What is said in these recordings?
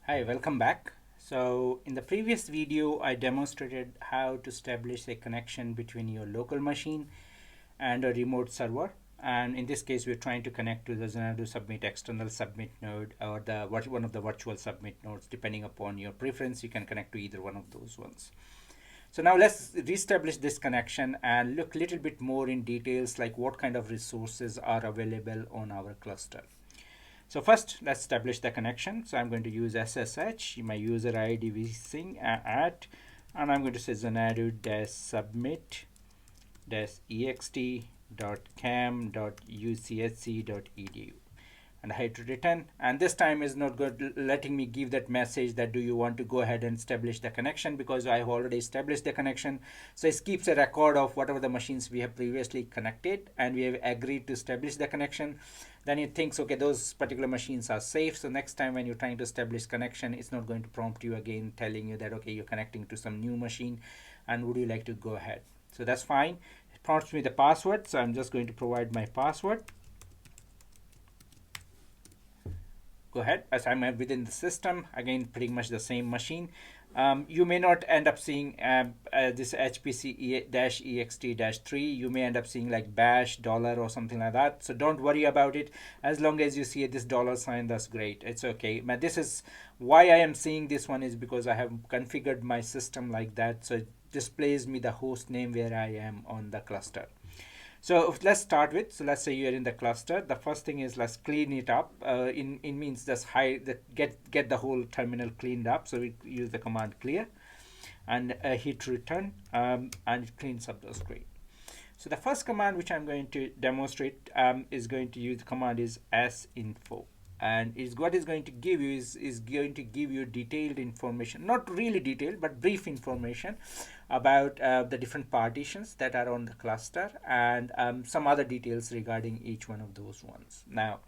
Hi, welcome back. So in the previous video, I demonstrated how to establish a connection between your local machine and a remote server. And in this case, we're trying to connect to the Xanadu Submit external submit node or one of the virtual submit nodes. Depending upon your preference, you can connect to either one of those ones. So now let's reestablish this connection and look a little bit more in details like what kind of resources are available on our cluster. So first, let's establish the connection. So I'm going to use SSH, my user ID vsync at, and I'm going to say xanadu-submit-ext.cam.uchc.edu, and I hit return. And this time is not good letting me give that message that do you want to go ahead and establish the connection, because I have already established the connection. So it keeps a record of whatever the machines we have previously connected, and we have agreed to establish the connection. Then it thinks, okay, those particular machines are safe. So next time when you're trying to establish connection, it's not going to prompt you again telling you that, okay, you're connecting to some new machine and would you like to go ahead. So that's fine. It prompts me the password. So I'm just going to provide my password. Go ahead, as I'm within the system, again pretty much the same machine. You may not end up seeing this HPC-ext-3. You may end up seeing like bash dollar or something like that. So don't worry about it. As long as you see this dollar sign, that's great. It's okay. But this is why I am seeing this one is because I have configured my system like that. So it displays me the host name where I am on the cluster. So let's start with, so let's say you're in the cluster. The first thing is let's clean it up. In means just get the whole terminal cleaned up. So we use the command clear and hit return, and it cleans up the screen. So the first command which I'm going to demonstrate is going to use the command is sinfo, and is what is going to give you is going to give you detailed information, not really detailed but brief information about the different partitions that are on the cluster, and some other details regarding each one of those ones. Now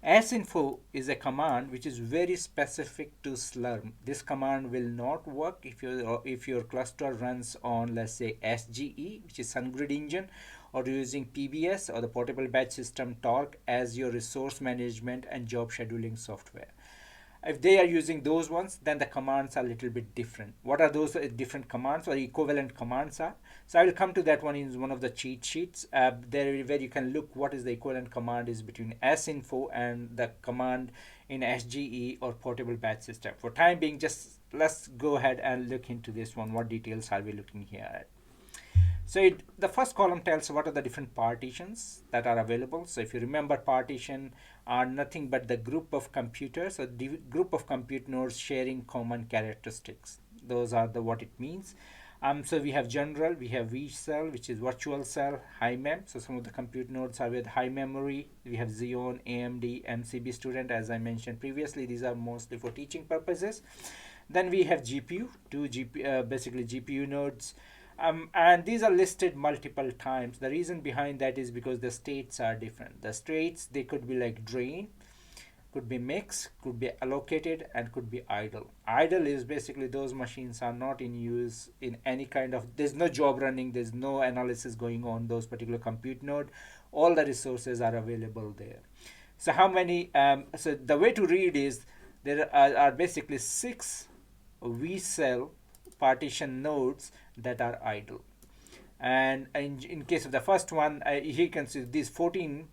sinfo is a command which is very specific to Slurm. This command will not work if your cluster runs on, let's say, SGE, which is SunGrid engine, or using PBS or the portable batch system Torque as your resource management and job scheduling software. If they are using those ones, then the commands are a little bit different. What are those different commands or equivalent commands are? So I will come to that one in one of the cheat sheets there where you can look what is the equivalent command is between sinfo and the command in SGE or portable batch system. For time being, just let's go ahead and look into this one. What details are we looking here at? So the first column tells what are the different partitions that are available. So if you remember, partition are nothing but the group of computers or the group of compute nodes sharing common characteristics. Those are the what it means. So we have general, we have vCell, which is virtual cell, high mem. So some of the compute nodes are with high memory. We have Xeon, AMD, MCB student, as I mentioned previously. These are mostly for teaching purposes. Then we have GPU, basically GPU nodes. And these are listed multiple times. The reason behind that is because the states are different. The states, they could be like drain, could be mix, could be allocated, and could be idle. Idle is basically those machines are not in use in any kind of, there's no job running, there's no analysis going on those particular compute node. All the resources are available there. So how many, so the way to read is there are basically 6 vCell partition nodes that are idle. And in case of the first one, here you can see these 14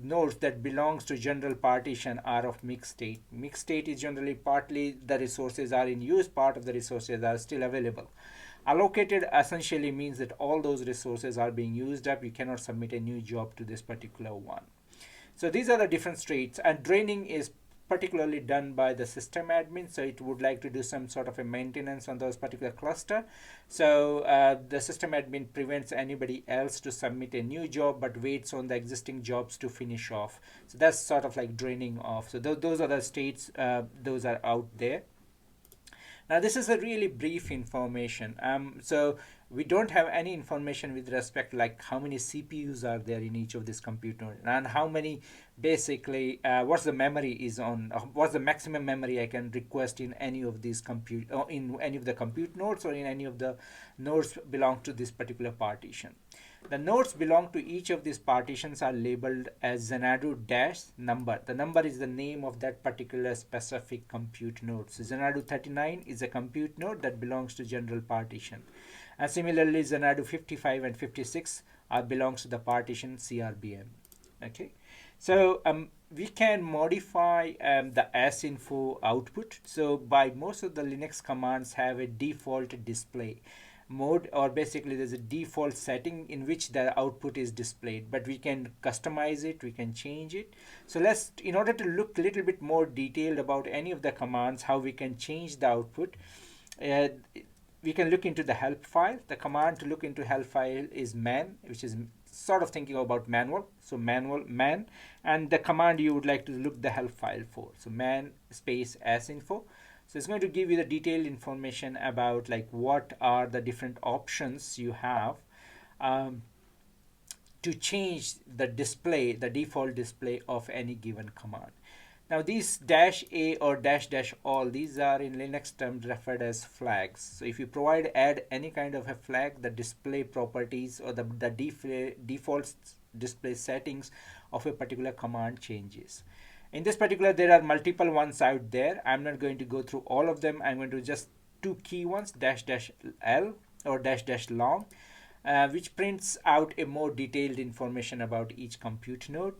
nodes that belongs to general partition are of mixed state. Mixed state is generally partly the resources are in use, part of the resources are still available. Allocated essentially means that all those resources are being used up. You cannot submit a new job to this particular one. So these are the different states, and draining is particularly done by the system admin, so it would like to do some sort of a maintenance on those particular cluster. So the system admin prevents anybody else to submit a new job but waits on the existing jobs to finish off. So that's sort of like draining off. So those are the states, those are out there. Now this is a really brief information. So we don't have any information with respect to like how many CPUs are there in each of these compute nodes and how many basically what's the memory is on, what's the maximum memory I can request in any of these compute or in any of the compute nodes or in any of the nodes belong to this particular partition. The nodes belong to each of these partitions are labeled as Xanadu dash number. The number is the name of that particular specific compute node. So Xanadu 39 is a compute node that belongs to general partition. And similarly, Xanadu 55 and 56 belongs to the partition CRBM. Okay, so we can modify the asinfo output. So by most of the Linux commands have a default display mode, or basically there's a default setting in which the output is displayed, but we can customize it, we can change it. So let's, in order to look a little bit more detailed about any of the commands, how we can change the output, uh, we can look into the help file. The command to look into help file is man, which is sort of thinking about manual. So manual man, and the command you would like to look the help file for. So man space asinfo. So it's going to give you the detailed information about like what are the different options you have to change the display, the default display of any given command. Now these dash a or dash dash all, these are in Linux terms referred as flags. So if you add any kind of a flag, the display properties or the default display settings of a particular command changes. In this particular, there are multiple ones out there. I'm not going to go through all of them. I'm going to just two key ones, dash dash L or dash dash long, which prints out a more detailed information about each compute node.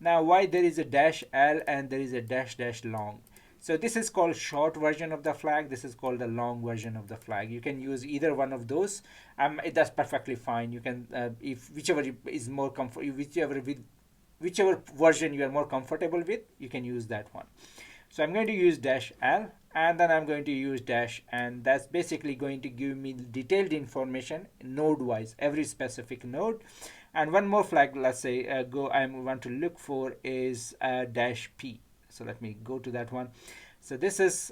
Now, why there is a dash L and there is a dash dash long? So this is called short version of the flag. This is called the long version of the flag. You can use either one of those. That's perfectly fine. You can, if whichever is more comfort, whichever version you are more comfortable with, you can use that one. So I'm going to use dash L, and then I'm going to use dash, and that's basically going to give me detailed information node wise, every specific node. And one more flag, let's say I want to look for is dash P. So let me go to that one. So this is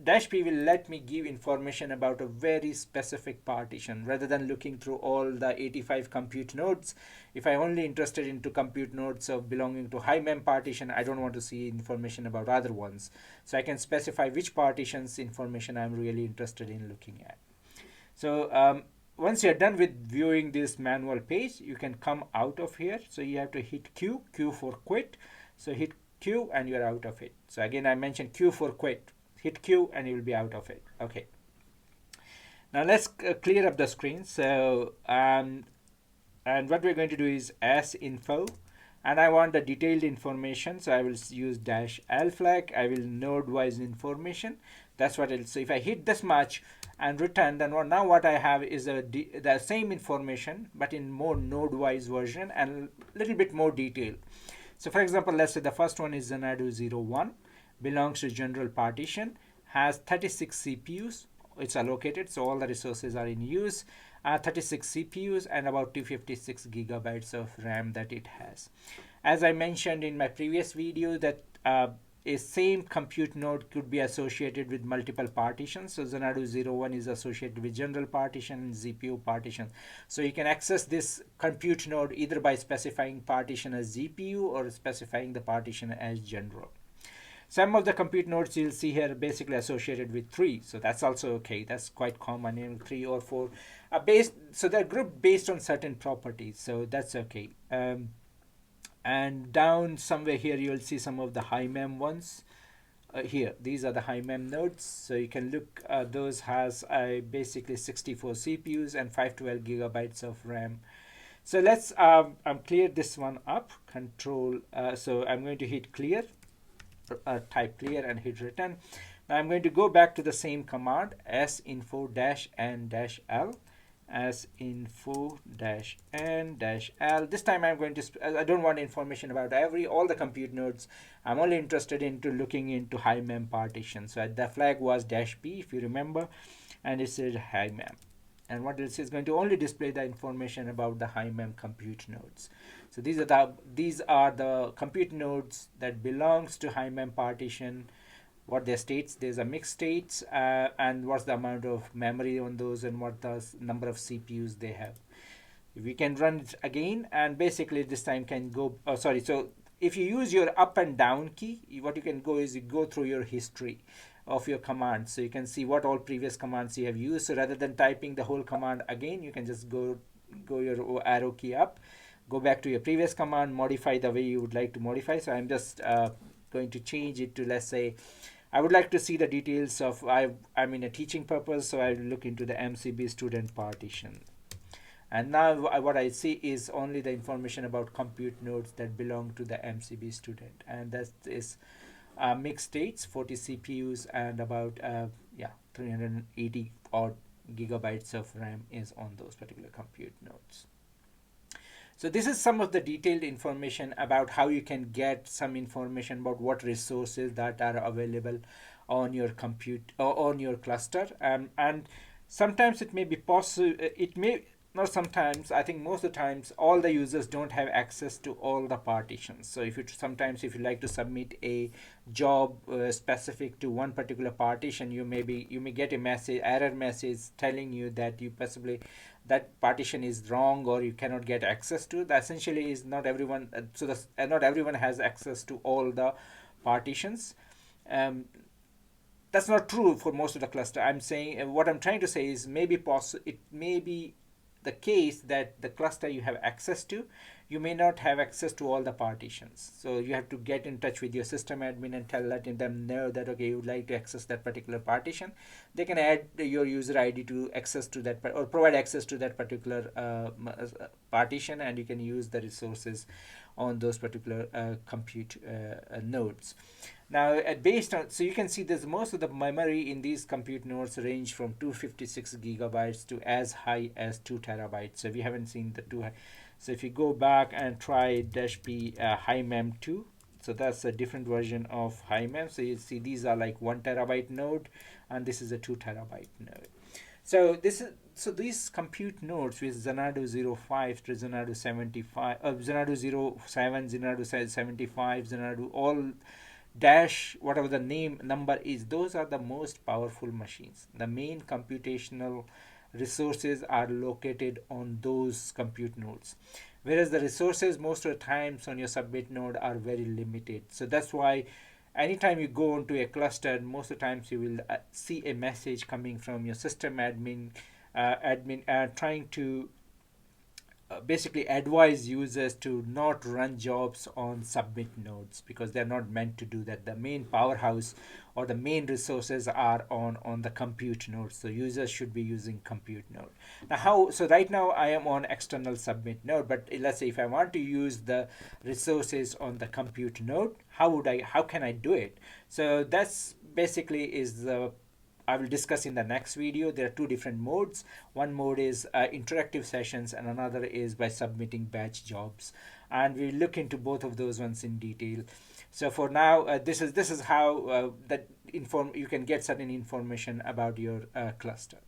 dash P will let me give information about a very specific partition rather than looking through all the 85 compute nodes. If I'm only interested into compute nodes of belonging to high mem partition, I don't want to see information about other ones. So I can specify which partitions information I'm really interested in looking at. So once you're done with viewing this manual page, you can come out of here. So you have to hit Q for quit. So hit Q and you're out of it. So again, I mentioned Q for quit. Hit Q and you will be out of it. Okay. Now let's clear up the screen. So and what we're going to do is asinfo, and I want the detailed information. So I will use dash L flag. I will node wise information. That's what it'll. So if I hit this much and return, then what I have is the same information but in more node wise version and a little bit more detail. So for example, let's say the first one is Xanadu 01. Belongs to general partition, has 36 CPUs, it's allocated, so all the resources are in use, 36 CPUs and about 256 gigabytes of RAM that it has. As I mentioned in my previous video, that a same compute node could be associated with multiple partitions. So Xanadu 01 is associated with general partition and ZPU partition. So you can access this compute node either by specifying partition as ZPU or specifying the partition as general. Some of the compute nodes you'll see here basically associated with 3, so that's also okay. That's quite common in 3 or 4. So they're grouped based on certain properties, so that's okay. And down somewhere here you'll see some of the high mem ones. Here, these are the high mem nodes, so you can look. Those has basically 64 CPUs and 512 gigabytes of RAM. So let's clear this one up. Control. So I'm going to hit clear. Type clear and hit return. Now I'm going to go back to the same command asinfo dash n dash l, asinfo dash n dash l. This time I'm going to I don't want information about all the compute nodes. I'm only interested into looking into high mem partition. So the flag was dash p, if you remember, and it says high mem. And what else is going to only display the information about the high mem compute nodes. So these are the compute nodes that belongs to high mem partition. What their states, there's a mixed states, and what's the amount of memory on those, and what the number of CPUs they have. We can run it again, and basically this time can go. So if you use your up and down key, what you can go is you go through your history of your command, so you can see what all previous commands you have used. So rather than typing the whole command again, you can just go go your arrow key up, go back to your previous command, modify the way you would like to modify. So I'm just going to change it to, let's say, I would like to see the details of, I'm in a teaching purpose, so I look into the MCB student partition. And now what I see is only the information about compute nodes that belong to the MCB student. And that is mixed states, 40 CPUs, and about 380 odd gigabytes of RAM is on those particular compute nodes. So this is some of the detailed information about how you can get some information about what resources that are available on your compute or on your cluster. And sometimes it may be possible, it may not sometimes, I think most of the times all the users don't have access to all the partitions. So if you sometimes if you like to submit a job specific to one particular partition, you may get a message, error message, telling you that you possibly that partition is wrong or you cannot get access to. That essentially is not everyone, not everyone has access to all the partitions. um, that's not true for most of the cluster. I'm saying, what I'm trying to say is, it may be the case that the cluster you have access to, you may not have access to all the partitions. So you have to get in touch with your system admin and letting them know that, okay, you would like to access that particular partition. They can add your user ID to access to that, or provide access to that particular partition, and you can use the resources on those particular compute nodes. Now, based on, so you can see there's most of the memory in these compute nodes range from 256 gigabytes to as high as 2 terabytes. So we haven't seen the two. So if you go back and try -p high mem 2, so that's a different version of high mem. So you see these are like 1 terabyte node, and this is a 2 terabyte node. So these compute nodes with Xanadu 05 to Xanadu 75, Xanadu 07, Xanadu 75, Xanadu all dash whatever the number is, those are the most powerful machines. The main computational resources are located on those compute nodes, whereas the resources most of the times on your submit node are very limited. So that's why anytime you go into a cluster, most of the times you will see a message coming from your system admin trying to basically advise users to not run jobs on submit nodes, because they're not meant to do that. The main powerhouse or the main resources are on the compute node, so users should be using compute node. So right now I am on external submit node, but let's say if I want to use the resources on the compute node, how can I do it? So that's basically is the I will discuss in the next video. There are two different modes. One mode is interactive sessions, and another is by submitting batch jobs. And we'll look into both of those ones in detail. So for now, this is how you can get certain information about your cluster.